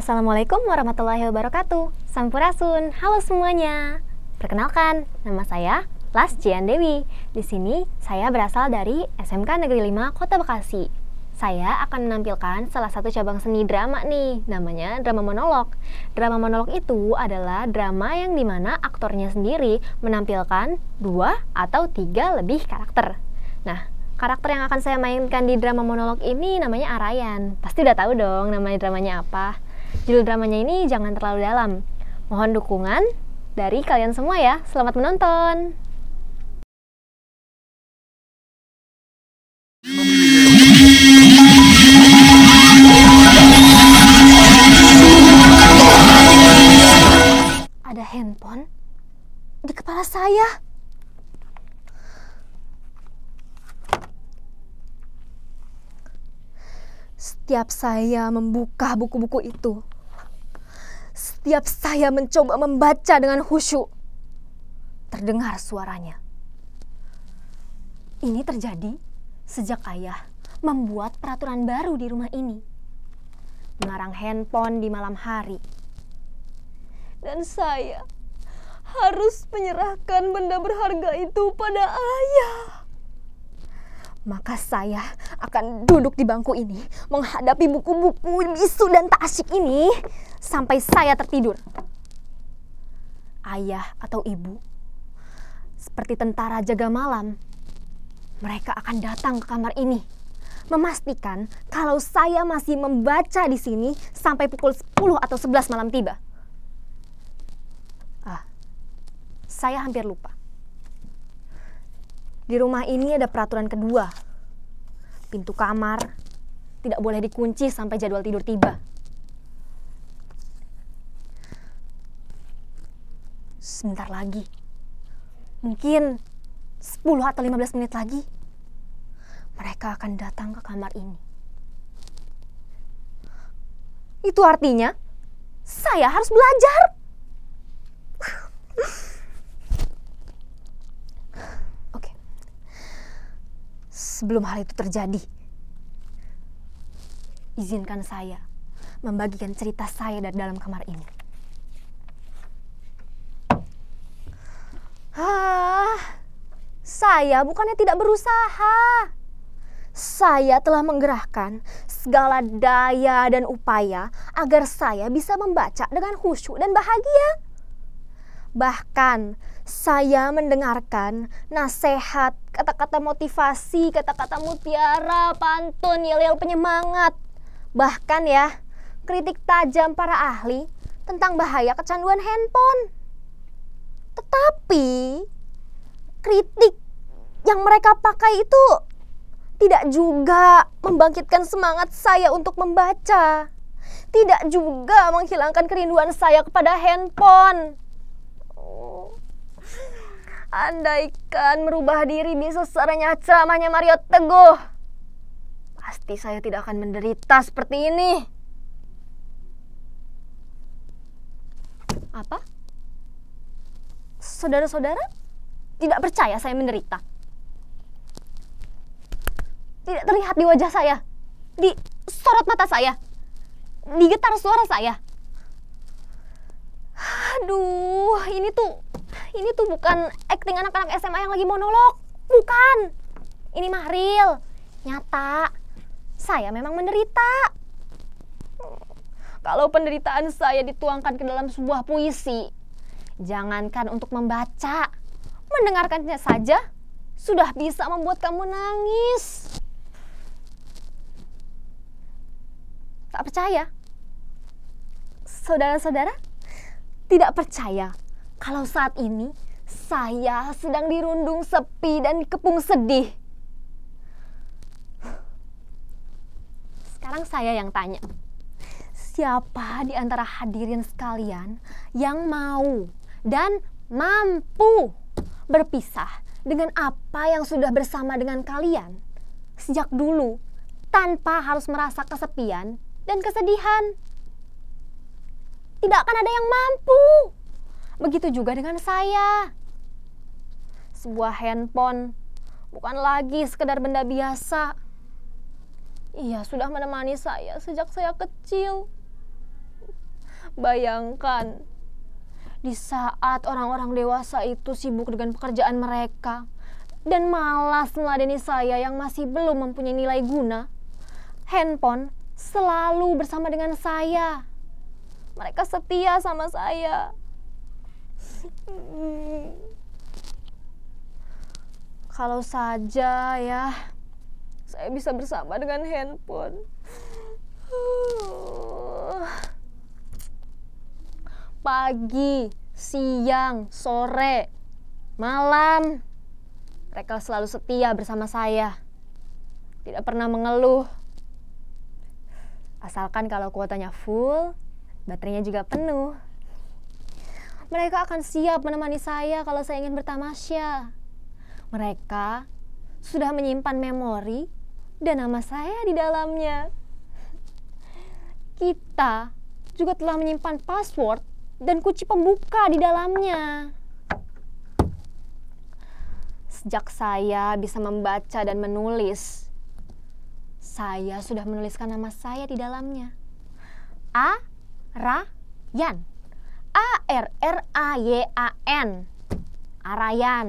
Assalamualaikum warahmatullahi wabarakatuh. Sampurasun. Halo semuanya. Perkenalkan, nama saya Lasjian Dewi. Di sini saya berasal dari SMK Negeri 5 Kota Bekasi. Saya akan menampilkan salah satu cabang seni drama nih, namanya drama monolog. Drama monolog itu adalah drama yang dimana aktornya sendiri menampilkan 2 atau 3 lebih karakter. Nah, karakter yang akan saya mainkan di drama monolog ini namanya Arayan. Pasti udah tahu dong namanya dramanya apa. Judul dramanya ini jangan terlalu dalam. Mohon dukungan dari kalian semua ya. Selamat menonton. Ada handphone di kepala saya. Setiap saya membuka buku-buku itu, setiap saya mencoba membaca dengan khusyuk, terdengar suaranya. Ini terjadi sejak ayah membuat peraturan baru di rumah ini, melarang handphone di malam hari. Dan saya harus menyerahkan benda berharga itu pada ayah. Maka saya akan duduk di bangku ini, menghadapi buku-buku bisu dan tak asyik ini, sampai saya tertidur. Ayah atau ibu, seperti tentara jaga malam, mereka akan datang ke kamar ini, memastikan kalau saya masih membaca di sini sampai pukul 10 atau 11 malam tiba. Saya hampir lupa. Di rumah ini ada peraturan kedua. Pintu kamar tidak boleh dikunci sampai jadwal tidur tiba. Sebentar lagi, mungkin 10 atau 15 menit lagi, mereka akan datang ke kamar ini. Itu artinya saya harus belajar. Sebelum hal itu terjadi, izinkan saya membagikan cerita saya dari dalam kamar ini. Saya bukannya tidak berusaha. Saya telah menggerahkan segala daya dan upaya agar saya bisa membaca dengan khusyuk dan bahagia. Bahkan saya mendengarkan nasihat, kata-kata motivasi, kata-kata mutiara, pantun, yel-yel penyemangat. Bahkan ya, kritik tajam para ahli tentang bahaya kecanduan handphone. Tetapi, kritik yang mereka pakai itu tidak juga membangkitkan semangat saya untuk membaca. Tidak juga menghilangkan kerinduan saya kepada handphone. Andaikan merubah diri bisa secaranya ceramahnya Mario Teguh, pasti saya tidak akan menderita seperti ini. Apa? Saudara-saudara tidak percaya saya menderita? Tidak terlihat di wajah saya, di sorot mata saya, di getar suara saya. Aduh, ini tuh bukan akting anak-anak SMA yang lagi monolog. Bukan. Ini mah real, nyata. Saya memang menderita. Kalau penderitaan saya dituangkan ke dalam sebuah puisi, jangankan untuk membaca, mendengarkannya saja sudah bisa membuat kamu nangis. Tak percaya? Saudara-saudara, tidak percaya kalau saat ini saya sedang dirundung sepi dan dikepung sedih? Sekarang saya yang tanya, siapa di antara hadirin sekalian yang mau dan mampu berpisah dengan apa yang sudah bersama dengan kalian sejak dulu tanpa harus merasa kesepian dan kesedihan? Tidak akan ada yang mampu. Begitu juga dengan saya. Sebuah handphone bukan lagi sekedar benda biasa. Ia sudah menemani saya sejak saya kecil. Bayangkan, di saat orang-orang dewasa itu sibuk dengan pekerjaan mereka dan malas meladeni saya yang masih belum mempunyai nilai guna, handphone selalu bersama dengan saya. Mereka setia sama saya. Kalau saja ya saya bisa bersama dengan handphone. Pagi, siang, sore, malam, mereka selalu setia bersama saya. Tidak pernah mengeluh. Asalkan kalau kuotanya full, baterainya juga penuh. Mereka akan siap menemani saya kalau saya ingin bertamasya. Mereka sudah menyimpan memori dan nama saya di dalamnya. Kita juga telah menyimpan password dan kunci pembuka di dalamnya. Sejak saya bisa membaca dan menulis, saya sudah menuliskan nama saya di dalamnya. Arayan. ARRAYAN. Arayan.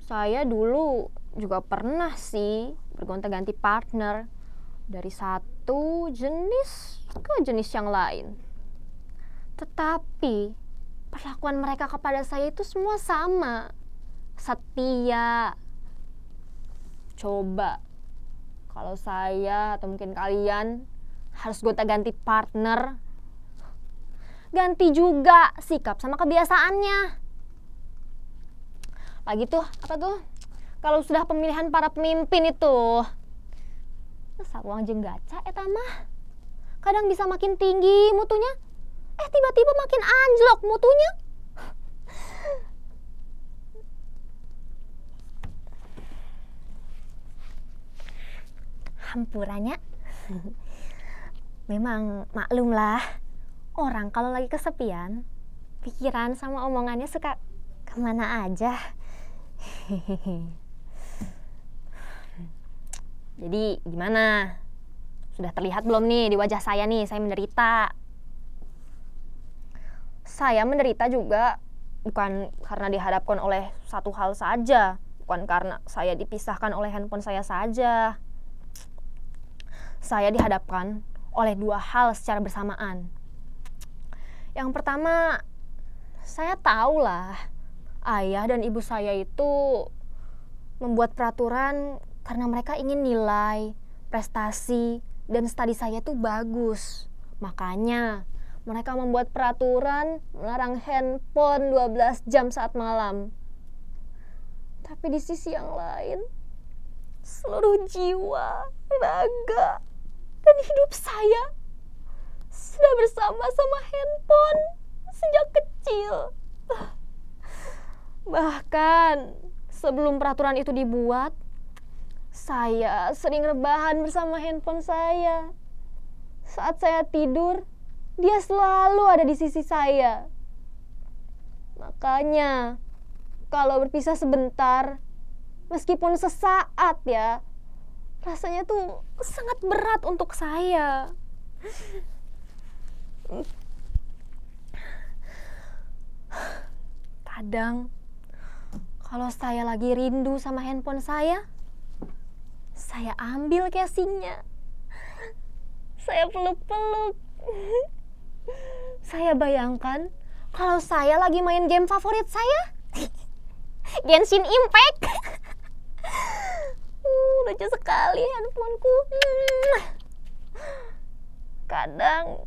Saya dulu juga pernah sih bergonta-ganti partner dari satu jenis ke jenis yang lain. Tetapi perlakuan mereka kepada saya itu semua sama, setia. Coba kalau saya atau mungkin kalian harus gonta-ganti partner, ganti juga sikap sama kebiasaannya. Lagi tuh, kalau sudah pemilihan para pemimpin itu, saruang jeung gaca eta mah kadang bisa makin tinggi mutunya, tiba-tiba makin anjlok mutunya. Hampurannya. Memang maklum lah, orang kalau lagi kesepian, pikiran sama omongannya suka kemana aja. Jadi gimana? Sudah terlihat belum nih di wajah saya nih, saya menderita. Saya menderita juga bukan karena dihadapkan oleh satu hal saja, bukan karena saya dipisahkan oleh handphone saya saja. Saya dihadapkan oleh dua hal secara bersamaan. Yang pertama, saya tahulah ayah dan ibu saya itu membuat peraturan karena mereka ingin nilai, prestasi, dan studi saya itu bagus. Makanya mereka membuat peraturan melarang handphone 12 jam saat malam. Tapi di sisi yang lain, seluruh jiwa, raga, dan hidup saya sudah bersama sama handphone sejak kecil. Bahkan sebelum peraturan itu dibuat, saya sering rebahan bersama handphone saya. Saat saya tidur, dia selalu ada di sisi saya. Makanya kalau berpisah sebentar, meskipun sesaat ya, rasanya tuh sangat berat untuk saya. Kadang kalau saya lagi rindu sama handphone saya ambil casingnya, saya peluk-peluk. Saya bayangkan kalau saya lagi main game favorit saya, Genshin Impact. Lucu sekali handphoneku. Kadang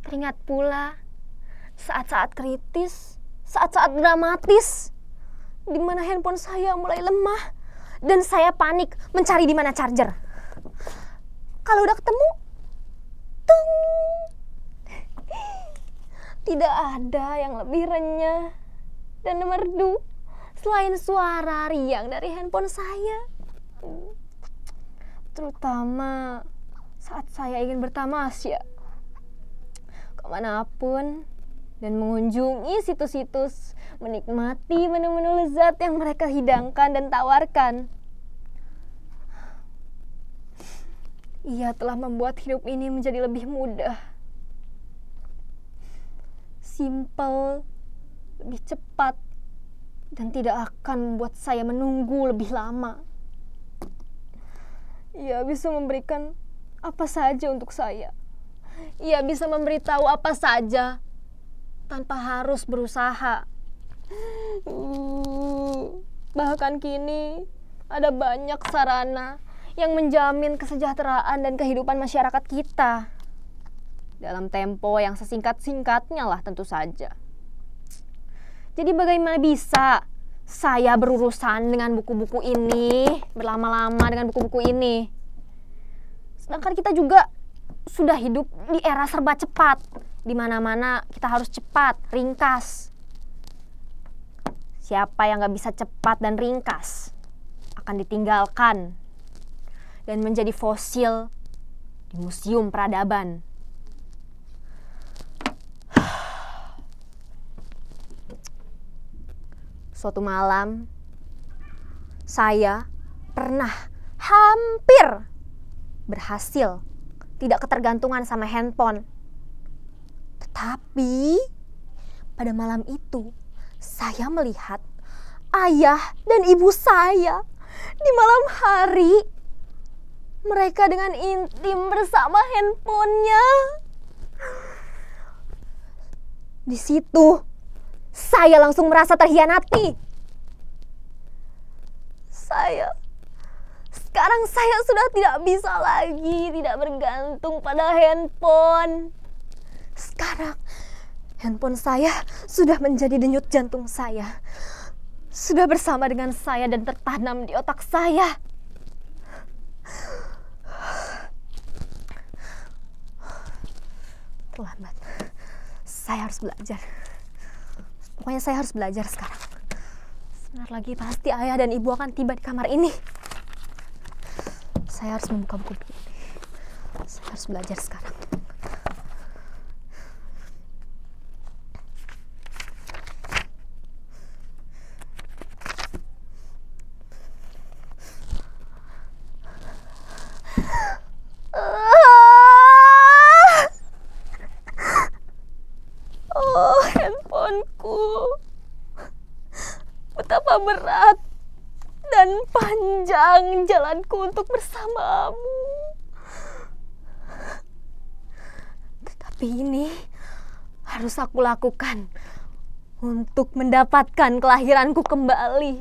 teringat pula saat-saat kritis, saat-saat dramatis, di mana handphone saya mulai lemah dan saya panik mencari di mana charger. Kalau udah ketemu, tung, tidak ada yang lebih renyah dan merdu selain suara riang dari handphone saya. Terutama saat saya ingin bertamasya kemanapun dan mengunjungi situs-situs, menikmati menu-menu lezat yang mereka hidangkan dan tawarkan. Ia telah membuat hidup ini menjadi lebih mudah, simpel, lebih cepat, dan tidak akan membuat saya menunggu lebih lama. Ia bisa memberikan apa saja untuk saya. Ia bisa memberitahu apa saja tanpa harus berusaha. Bahkan kini ada banyak sarana yang menjamin kesejahteraan dan kehidupan masyarakat kita dalam tempo yang sesingkat-singkatnya lah tentu saja. Jadi bagaimana bisa saya berurusan dengan buku-buku ini, berlama-lama dengan buku-buku ini? Sedangkan kita juga sudah hidup di era serba cepat, di mana-mana kita harus cepat, ringkas. Siapa yang gak bisa cepat dan ringkas akan ditinggalkan dan menjadi fosil di museum peradaban. Suatu malam, saya pernah hampir berhasil tidak ketergantungan sama handphone. Tetapi pada malam itu, saya melihat ayah dan ibu saya di malam hari. Mereka dengan intim bersama handphonenya. Di situ, saya langsung merasa terhianati. Sekarang saya sudah tidak bisa lagi tidak bergantung pada handphone. Sekarang handphone saya sudah menjadi denyut jantung saya. Sudah bersama dengan saya dan tertanam di otak saya. Terlambat. Saya harus belajar. Pokoknya saya harus belajar sekarang. Sebentar lagi pasti ayah dan ibu akan tiba di kamar ini. Saya harus membuka buku ini. Saya harus belajar sekarang. Oh, handphoneku. Betapa berat dan panjang jalanku untuk bersamamu. Tetapi ini harus aku lakukan untuk mendapatkan kelahiranku kembali.